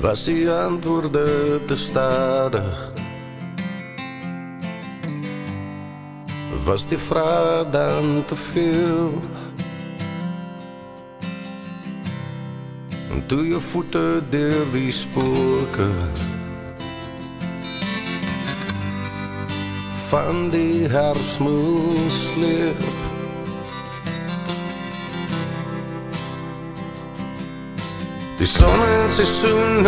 Was die antwoorde te stadig? Was die vraag dan te veel? En toe je voeten deur die spoken van die herfstmoes leef. Die son en seisoenen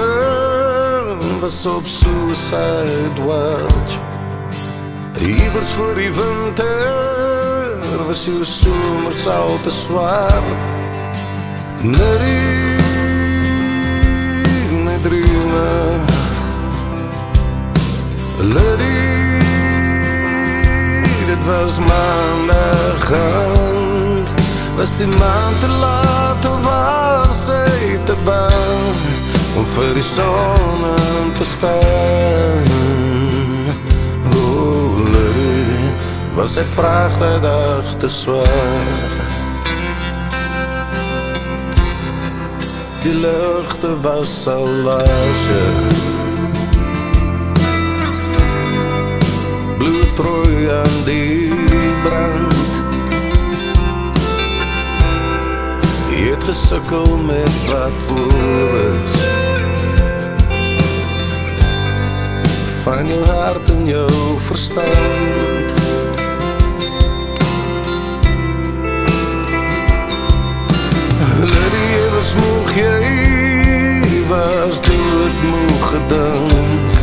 was op suicide watch. Iewers voor die winter was jou somers al te zwaar. Nerrie, my dromen. Nerrie, dit was maandagavond. Was die maand te laat of was hy te bang om vir die son te staan? Was sy vraag die dag te zwaar? Die luchte was al lasje, bloedrooi aan die brand. Jy het gesukkel met wat oor is van jou hart en jou verstand. Lydia was moeg, jy was doodmoeg gedink.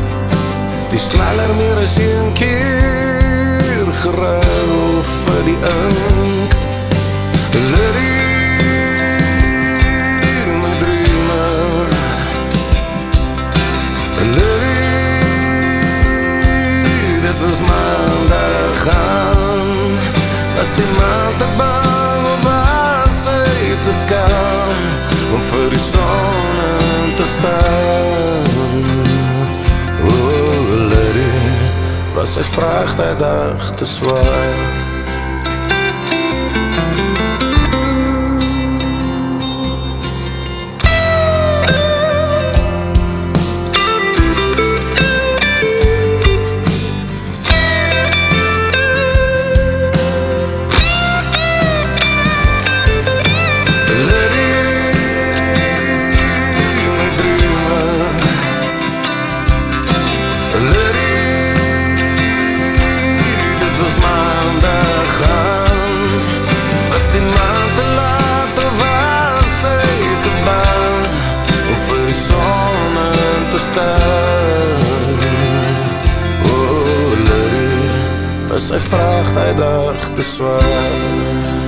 Die sneller meer as een keer geruil vir die ink. Lydia, my dreamer. Lydia, dit was maandagavond. Was die maand te bang of was hy te skaam om vir die son te staan? Oh, Lydia, was sy vraag die dag te zwaar? Was sy vraag die dag te zwaar?